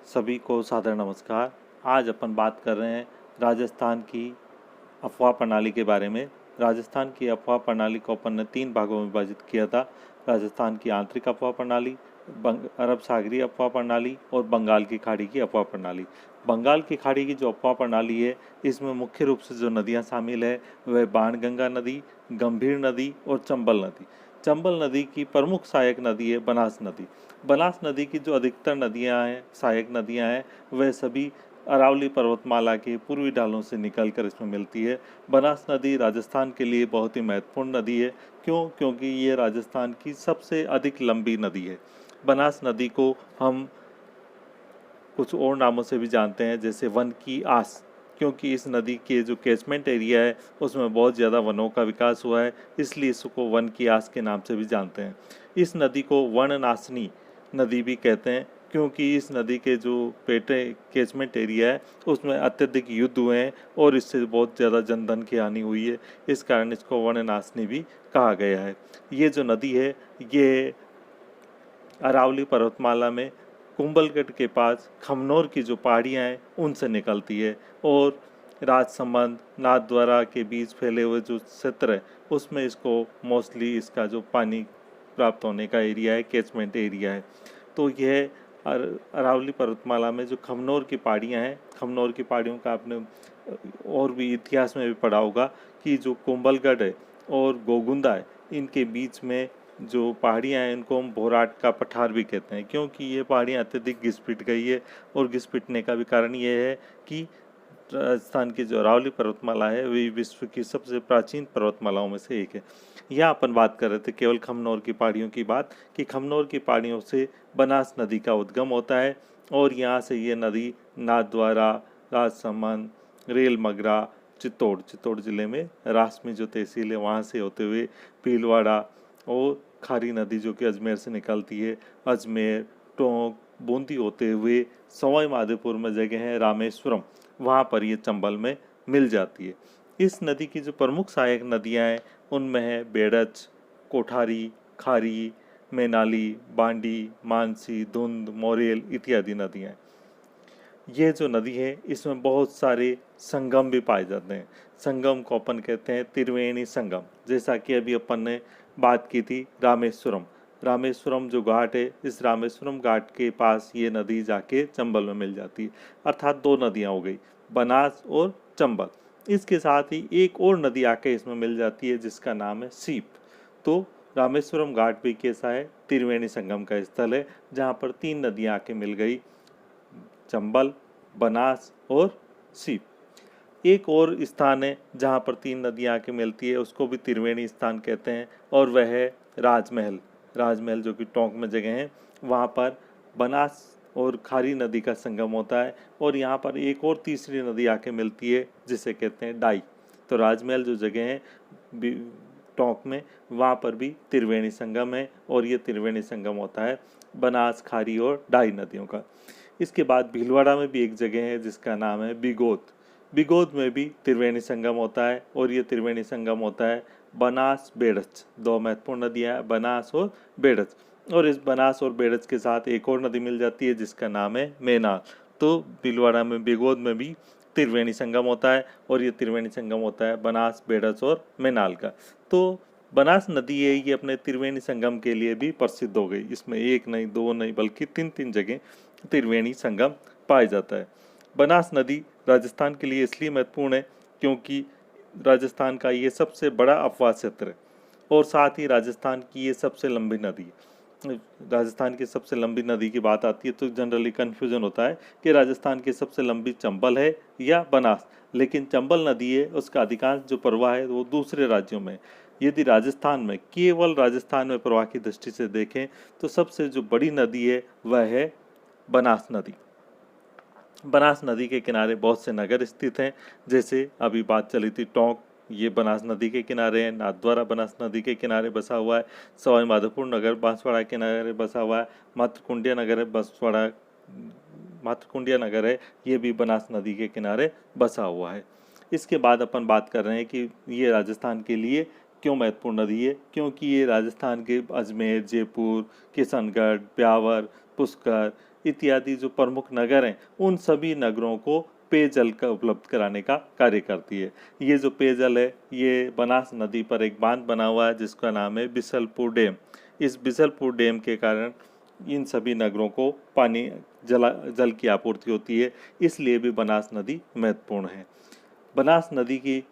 सभी को सादर नमस्कार। आज अपन बात कर रहे हैं राजस्थान की अफवाह प्रणाली के बारे में। राजस्थान की अफवाह प्रणाली को अपन ने 3 भागों में विभाजित किया था। राजस्थान की आंतरिक अफवाह प्रणाली, अरब सागरीय अफवाह प्रणाली और बंगाल की खाड़ी की अफवाह प्रणाली। बंगाल की खाड़ी की जो अफवाह प्रणाली है, इसमें मुख्य रूप से जो नदियाँ शामिल है वह बाणगंगा नदी, गंभीर नदी और चंबल नदी। चंबल नदी की प्रमुख सहायक नदी है बनास नदी। बनास नदी की जो अधिकतर नदियां हैं, सहायक नदियां हैं, वह सभी अरावली पर्वतमाला के पूर्वी ढालों से निकलकर इसमें मिलती है। बनास नदी राजस्थान के लिए बहुत ही महत्वपूर्ण नदी है। क्योंकि ये राजस्थान की सबसे अधिक लंबी नदी है। बनास नदी को हम कुछ और नामों से भी जानते हैं, जैसे वन की आस, क्योंकि इस नदी के जो कैचमेंट एरिया है उसमें बहुत ज़्यादा वनों का विकास हुआ है, इसलिए इसको वन की आस के नाम से भी जानते हैं। इस नदी को वर्णनासिनी नदी भी कहते हैं, क्योंकि इस नदी के जो पेटे कैचमेंट एरिया है उसमें अत्यधिक युद्ध हुए हैं और इससे बहुत ज़्यादा जनधन की हानि हुई है। इस कारण इसको वर्णनासिनी भी कहा गया है। ये जो नदी है ये अरावली पर्वतमाला में कुंभलगढ़ के पास खमनोर की जो पहाड़ियाँ हैं उनसे निकलती है और राजसमंद नाथद्वारा के बीच फैले हुए जो क्षेत्र है उसमें इसको मोस्टली इसका जो पानी प्राप्त होने का एरिया है, कैचमेंट एरिया है। तो यह अरावली पर्वतमाला में जो खमनोर की पहाड़ियाँ हैं, खमनोर की पहाड़ियों का आपने और भी इतिहास में भी पढ़ा होगा कि जो कुंभलगढ़ है और गोगुंदा है, इनके बीच में जो पहाड़ियाँ हैं इनको हम भोराट का पठार भी कहते हैं, क्योंकि ये पहाड़ियाँ अत्यधिक घिस पिट गई है। और घिस पिटने का भी कारण ये है कि राजस्थान की जो अरावली पर्वतमाला है वही विश्व की सबसे प्राचीन पर्वतमालाओं में से एक है। यहाँ अपन बात कर रहे थे केवल खमनोर की पहाड़ियों की बात, कि खमनोर की पहाड़ियों से बनास नदी का उद्गम होता है और यहाँ से ये नदी नाथद्वारा, राजसमंद, रेल मगरा, चित्तौड़ जिले में रासमी जो तहसील है वहाँ से होते हुए भीलवाड़ा और खारी नदी जो कि अजमेर से निकलती है, अजमेर, टोंक, बूंदी होते हुए सवाई माधोपुर में जगह है रामेश्वरम, वहाँ पर ये चंबल में मिल जाती है। इस नदी की जो प्रमुख सहायक नदियाँ हैं उनमें है बेड़च, कोठारी, खारी, मैनाली, बांडी, मानसी, धुंध, मोरेल इत्यादि नदियाँ हैं। ये जो नदी है इसमें बहुत सारे संगम भी पाए जाते हैं। संगम को अपन कहते हैं त्रिवेणी संगम, जैसा कि अभी अपन ने बात की थी रामेश्वरम जो घाट है, इस रामेश्वरम घाट के पास ये नदी जाके चंबल में मिल जाती है। अर्थात 2 नदियाँ हो गई, बनास और चंबल। इसके साथ ही एक और नदी आके इसमें मिल जाती है जिसका नाम है सीप। तो रामेश्वरम घाट भी कैसा है, त्रिवेणी संगम का स्थल है, जहाँ पर 3 नदियाँ आके मिल गई, चंबल, बनास और सीप। एक और स्थान है जहाँ पर 3 नदियाँ आके मिलती है, उसको भी त्रिवेणी स्थान कहते हैं, और वह है राजमहल जो कि टोंक में जगह है। वहाँ पर बनास और खारी नदी का संगम होता है और यहाँ पर एक और तीसरी नदी आके मिलती है जिसे कहते हैं डाई। तो राजमहल जो जगह है टोंक में, वहाँ पर भी त्रिवेणी संगम है और ये त्रिवेणी संगम होता है बनास, खारी और डाई नदियों का। इसके बाद भीलवाड़ा में भी एक जगह है जिसका नाम है बिगोद में भी त्रिवेणी संगम होता है और ये त्रिवेणी संगम होता है बनास बेड़च। 2 महत्वपूर्ण नदियाँ हैं, बनास और बेड़च। और इस बनास और बेड़च के साथ एक और नदी मिल जाती है जिसका नाम है मैनाल। तो भीलवाड़ा में बिगोद में भी त्रिवेणी संगम होता है और ये त्रिवेणी संगम होता है बनास, बेड़च और मैनाल का। तो बनास नदी है ये अपने त्रिवेणी संगम के लिए भी प्रसिद्ध हो गई। इसमें 1 नहीं 2 नहीं बल्कि 3 जगह त्रिवेणी संगम पाया जाता है। बनास नदी राजस्थान के लिए इसलिए महत्वपूर्ण है क्योंकि राजस्थान का ये सबसे बड़ा अपवाह क्षेत्र है और साथ ही राजस्थान की ये सबसे लंबी नदी है। राजस्थान की सबसे लंबी नदी की बात आती है तो जनरली कन्फ्यूजन होता है कि राजस्थान की सबसे लंबी चंबल है या बनास, लेकिन चंबल नदी है उसका अधिकांश जो प्रवाह है वो दूसरे राज्यों में। यदि राजस्थान में, केवल राजस्थान में प्रवाह की दृष्टि से देखें तो सबसे जो बड़ी नदी है वह है बनास नदी। बनास नदी के किनारे बहुत से नगर स्थित हैं, जैसे अभी बात चली थी टोंक, ये बनास नदी के किनारे है। नाथद्वारा बनास नदी के किनारे बसा हुआ है। सवाई माधोपुर नगर बांसवाड़ा के किनारे बसा हुआ है। मातृकुंडिया नगर है, ये भी बनास नदी के किनारे बसा हुआ है। इसके बाद अपन बात कर रहे हैं कि ये राजस्थान के लिए क्यों महत्वपूर्ण नदी है, क्योंकि ये राजस्थान के अजमेर, जयपुर, किशनगढ़, ब्यावर, पुष्कर इत्यादि जो प्रमुख नगर हैं उन सभी नगरों को पेयजल का उपलब्ध कराने का कार्य करती है। ये जो पेयजल है ये बनास नदी पर एक बांध बना हुआ है जिसका नाम है बिसलपुर डैम। इस बिसलपुर डैम के कारण इन सभी नगरों को पानी जल की आपूर्ति होती है, इसलिए भी बनास नदी महत्वपूर्ण है। बनास नदी की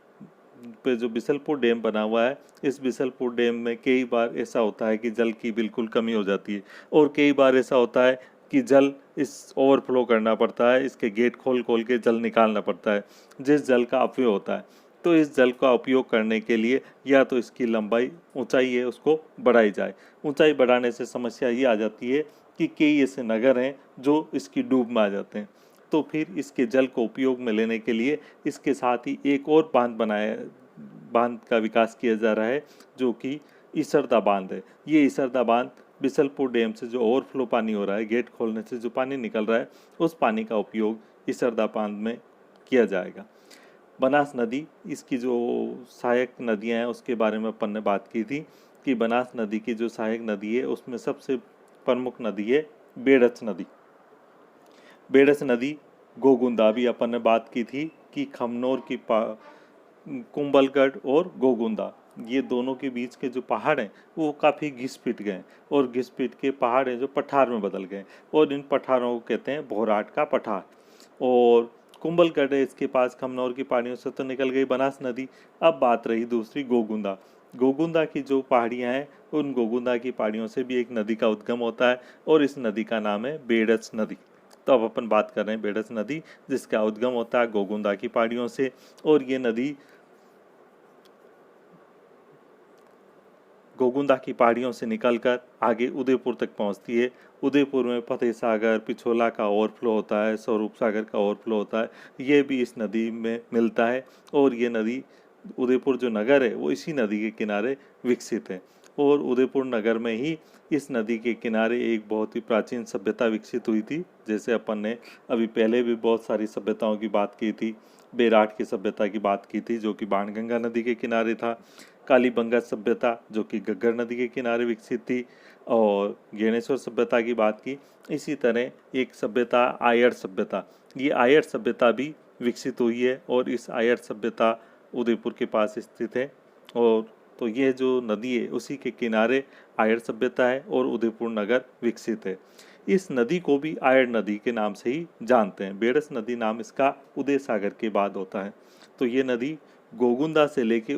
पे जो बिसलपुर डैम बना हुआ है, इस बिसलपुर डैम में कई बार ऐसा होता है कि जल की बिल्कुल कमी हो जाती है और कई बार ऐसा होता है कि जल इस ओवरफ्लो करना पड़ता है, इसके गेट खोल खोल के जल निकालना पड़ता है, जिस जल का अपव्यय होता है। तो इस जल का उपयोग करने के लिए या तो इसकी लंबाई ऊंचाई है उसको बढ़ाई जाए। ऊंचाई बढ़ाने से समस्या ये आ जाती है कि कई ऐसे नगर हैं जो इसकी डूब में आ जाते हैं। तो फिर इसके जल को उपयोग में लेने के लिए इसके साथ ही एक और बांध का विकास किया जा रहा है जो कि इसरदा बांध है। ये इसरदा बांध बिसलपुर डैम से जो ओवरफ्लो पानी हो रहा है, गेट खोलने से जो पानी निकल रहा है, उस पानी का उपयोग इसरदा बांध में किया जाएगा। बनास नदी, इसकी जो सहायक नदियां हैं उसके बारे में अपन ने बात की थी कि बनास नदी की जो सहायक नदी है उसमें सबसे प्रमुख नदी है बेड़च नदी। बेड़च नदी गोगुंदा, भी अपन ने बात की थी कि खमनोर की कुंभलगढ़ और गोगुंदा, ये दोनों के बीच के जो पहाड़ हैं वो काफ़ी घिस पिट गए और घिस पिट के पहाड़ हैं जो पठार में बदल गए और इन पठारों को कहते हैं भोराट का पठार। और कुंभलगढ़ है, इसके पास खमनौर की पहाड़ियों से तो निकल गई बनास नदी। अब बात रही दूसरी गोगुंदा। गोगुंदा की जो पहाड़ियाँ हैं उन गोगुंदा की पहाड़ियों से भी एक नदी का उद्गम होता है और इस नदी का नाम है बेड़च नदी। तो अब अपन बात कर रहे हैं बेड़च नदी जिसका उद्गम होता है गोगुंदा की पहाड़ियों से और ये नदी गोगुंदा की पहाड़ियों से निकलकर आगे उदयपुर तक पहुंचती है। उदयपुर में फतेह सागर, पिछोला का ओवरफ्लो होता है, स्वरूप सागर का ओवरफ्लो होता है, ये भी इस नदी में मिलता है और ये नदी उदयपुर जो नगर है वो इसी नदी के किनारे विकसित है। और उदयपुर नगर में ही इस नदी के किनारे एक बहुत ही प्राचीन सभ्यता विकसित हुई थी। जैसे अपन ने अभी पहले भी बहुत सारी सभ्यताओं की बात की थी, बेराट की सभ्यता की बात की थी जो कि बाणगंगा नदी के किनारे था, कालीबंगा सभ्यता जो कि घग्गर नदी के किनारे विकसित थी, और ज्ञानेश्वर सभ्यता की बात की। इसी तरह एक सभ्यता आयड़ सभ्यता, ये आयड़ सभ्यता भी विकसित हुई है और इस आयड़ सभ्यता उदयपुर के पास स्थित है। और तो ये जो नदी है उसी के किनारे आयड़ सभ्यता है और उदयपुर नगर विकसित है। इस नदी को भी आयड़ नदी के नाम से ही जानते हैं। बेड़स नदी नाम इसका उदय सागर के बाद होता है। तो ये नदी गोगुंदा से लेके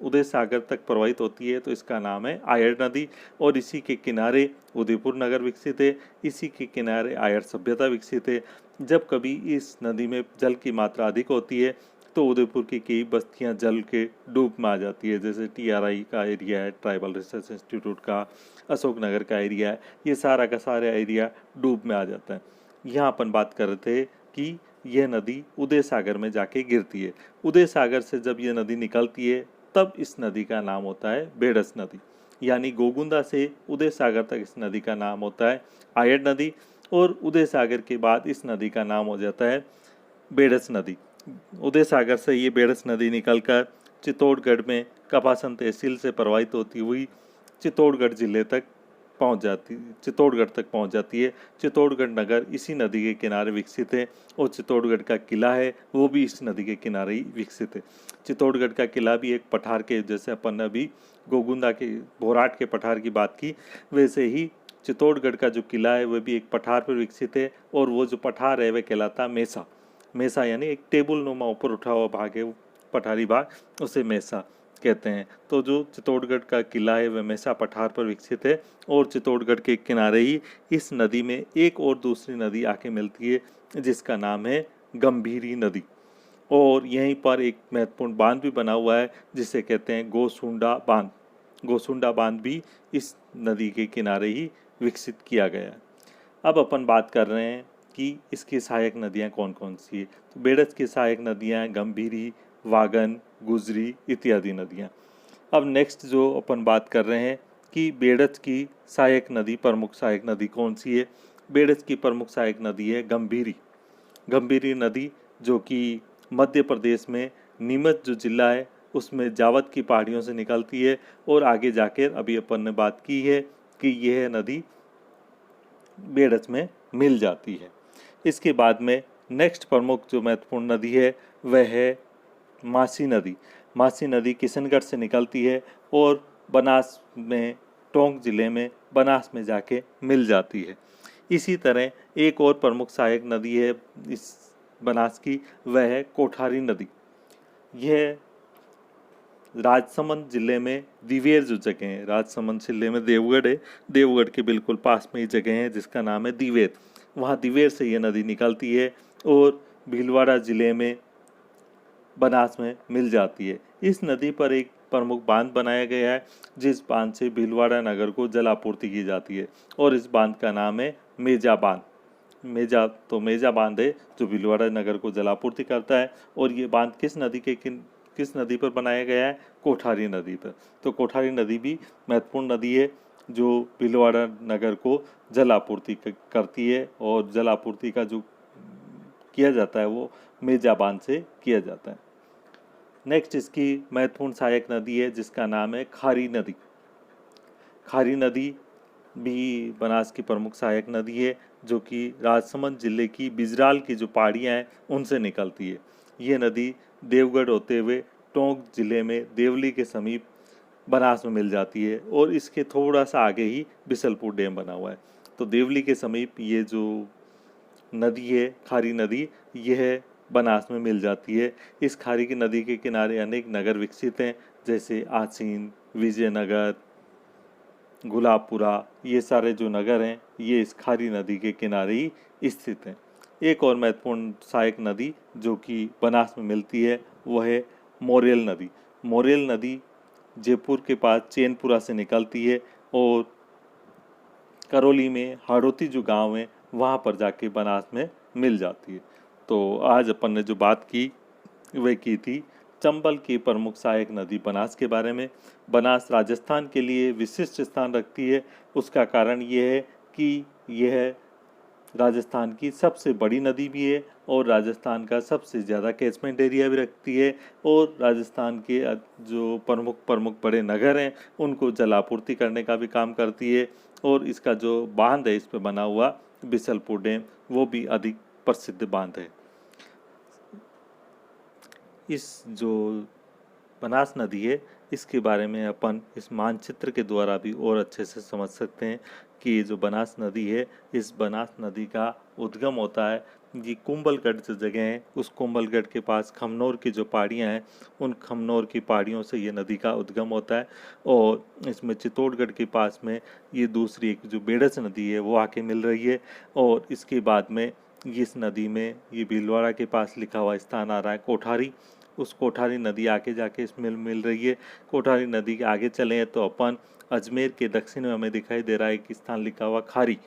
उदय सागर तक प्रवाहित होती है, तो इसका नाम है आयड़ नदी और इसी के किनारे उदयपुर नगर विकसित है, इसी के किनारे आयड़ सभ्यता विकसित है। जब कभी इस नदी में जल की मात्रा अधिक होती है तो उदयपुर की कई बस्तियां जल के डूब में आ जाती है, जैसे TRI का एरिया है, ट्राइबल रिसर्च इंस्टीट्यूट का, अशोकनगर का एरिया है, ये सारा का सारा एरिया डूब में आ जाता है। यहाँ अपन बात कर रहे थे कि यह नदी उदय सागर में जाके गिरती है। उदय सागर से जब यह नदी निकलती है तब इस नदी का नाम होता है बेड़स नदी। यानी गोगुंदा से उदय सागर तक इस नदी का नाम होता है आयड़ नदी और उदय सागर के बाद इस नदी का नाम हो जाता है बेड़स नदी। उदय सागर से ये बेड़स नदी निकलकर चित्तौड़गढ़ में कपासन तहसील से प्रवाहित होती हुई चित्तौड़गढ़ जिले तक चित्तौड़गढ़ तक पहुंच जाती है। चित्तौड़गढ़ नगर इसी नदी के किनारे विकसित है और चित्तौड़गढ़ का किला है वो भी इस नदी के किनारे ही विकसित है। चित्तौड़गढ़ का किला भी एक पठार के, जैसे अपन ने अभी गोगुंदा के भोराट के पठार की बात की, वैसे ही चित्तौड़गढ़ का जो किला है वह भी एक पठार पर विकसित है और वो जो पठार है वह कहलाता मेसा। मेसा यानी एक टेबल नुमा ऊपर उठा हुआ भाग है, पठारी भाग, उसे मेसा कहते हैं। तो जो चित्तौड़गढ़ का किला है वह मेसा पठार पर विकसित है और चित्तौड़गढ़ के किनारे ही इस नदी में एक और दूसरी नदी आके मिलती है जिसका नाम है गंभीरी नदी। और यहीं पर एक महत्वपूर्ण बांध भी बना हुआ है जिसे कहते हैं गोसुंडा बांध। गोसुंडा बांध भी इस नदी के किनारे ही विकसित किया गया है। अब अपन बात कर रहे हैं कि इसकी सहायक नदियाँ कौन कौन सी है। तो बेड़च की सहायक नदियाँ गंभीरी, वागन, गुजरी इत्यादि नदियाँ। अब नेक्स्ट जो अपन बात कर रहे हैं कि बेड़च की सहायक नदी, प्रमुख सहायक नदी कौन सी है। बेड़च की प्रमुख सहायक नदी है गंभीरी। गंभीरी नदी जो कि मध्य प्रदेश में नीमच जो जिला है उसमें जावद की पहाड़ियों से निकलती है और आगे जाकर अभी अपन ने बात की है कि यह नदी बेडस में मिल जाती है। इसके बाद में नेक्स्ट प्रमुख जो महत्वपूर्ण नदी है वह है मासी नदी। मासी नदी किशनगढ़ से निकलती है और बनास में, टोंक जिले में बनास में जाके मिल जाती है। इसी तरह एक और प्रमुख सहायक नदी है इस बनास की, वह है कोठारी नदी। यह राजसमंद जिले में दिवेर जो जगह है, राजसमंद जिले में देवगढ़ है, देवगढ़ के बिल्कुल पास में ही जगह है जिसका नाम है दिवेर। वहाँ दिवेर से ये नदी निकलती है और भीलवाड़ा जिले में बनास में मिल जाती है। इस नदी पर एक प्रमुख बांध बनाया गया है जिस बांध से भीलवाड़ा नगर को जल आपूर्ति की जाती है और इस बांध का नाम है मेजा बांध। मेजा बांध है जो भीलवाड़ा नगर को जलापूर्ति करता है। और ये बांध किस नदी पर बनाया गया है? कोठारी नदी पर। तो कोठारी नदी भी महत्वपूर्ण नदी है जो भीलवाड़ा नगर को जल आपूर्ति करती है और जल आपूर्ति का जो किया जाता है वो मेजा बांध से किया जाता है। नेक्स्ट इसकी महत्वपूर्ण सहायक नदी है जिसका नाम है खारी नदी। खारी नदी भी बनास की प्रमुख सहायक नदी है जो कि राजसमंद जिले की बिजराल की जो पहाड़ियाँ हैं उनसे निकलती है। ये नदी देवगढ़ होते हुए टोंक जिले में देवली के समीप बनास में मिल जाती है और इसके थोड़ा सा आगे ही बिसलपुर डैम बना हुआ है। तो देवली के समीप ये जो नदी है खारी नदी, यह बनास में मिल जाती है। इस खारी की नदी के किनारे अनेक नगर विकसित हैं जैसे आसीन, विजयनगर, गुलाबपुरा। ये सारे जो नगर हैं ये इस खारी नदी के किनारे ही स्थित हैं। एक और महत्वपूर्ण सहायक नदी जो कि बनास में मिलती है वह है मोरेल नदी। मोरेल नदी जयपुर के पास चैनपुरा से निकलती है और करौली में हाड़ौती जो गांव है वहाँ पर जाके बनास में मिल जाती है। तो आज अपन ने जो बात की वह की थी चंबल की प्रमुख सहायक नदी बनास के बारे में। बनास राजस्थान के लिए विशिष्ट स्थान रखती है। उसका कारण ये है कि यह राजस्थान की सबसे बड़ी नदी भी है और राजस्थान का सबसे ज़्यादा कैचमेंट एरिया भी रखती है और राजस्थान के जो प्रमुख बड़े नगर हैं उनको जलापूर्ति करने का भी काम करती है। और इसका जो बांध है इस पर बना हुआ बिसलपुर डैम वो भी अधिक प्रसिद्ध बांध है। इस जो बनास नदी है इसके बारे में अपन इस मानचित्र के द्वारा भी और अच्छे से समझ सकते हैं कि ये जो बनास नदी है, इस बनास नदी का उद्गम होता है ये कुंभलगढ़ जो जगह है उस कुंभलगढ़ के पास खमनोर की जो पहाड़ियाँ हैं उन खमनोर की पहाड़ियों से ये नदी का उद्गम होता है। और इसमें चित्तौड़गढ़ के पास में ये दूसरी एक जो बेडस नदी है वो आके मिल रही है। और इसके बाद में इस नदी में ये भीलवाड़ा के पास लिखा हुआ स्थान आ रहा है कोठारी। उस कोठारी नदी आके जाके इसमें मिल रही है। कोठारी नदी के आगे चले तो अपन अजमेर के दक्षिण में हमें दिखाई दे रहा है एक स्थान लिखा हुआ खारी।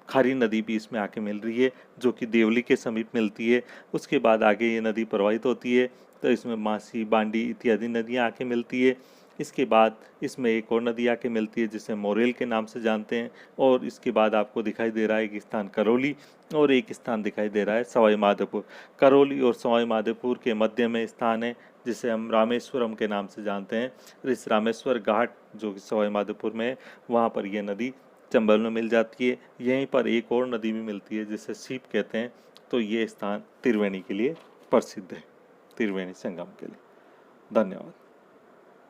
खारी नदी भी इसमें आके मिल रही है जो कि देवली के समीप मिलती है। उसके बाद आगे ये नदी प्रवाहित होती है तो इसमें मासी, बांडी इत्यादि नदियाँ आके मिलती है। इसके बाद इसमें एक और नदी आके मिलती है जिसे मोरेल के नाम से जानते हैं। और इसके बाद आपको दिखाई दे रहा है एक स्थान करौली और एक स्थान दिखाई दे रहा है सवाई माधोपुर। करौली और सवाई माधोपुर के मध्य में स्थान है जिसे हम रामेश्वरम के नाम से जानते हैं। इस रामेश्वर घाट जो कि सवाई माधोपुर में है वहाँ पर यह नदी चंबल में मिल जाती है। यहीं पर एक और नदी भी मिलती है जिसे सीप कहते हैं। तो ये स्थान त्रिवेणी के लिए प्रसिद्ध है, त्रिवेणी संगम के लिए। धन्यवाद।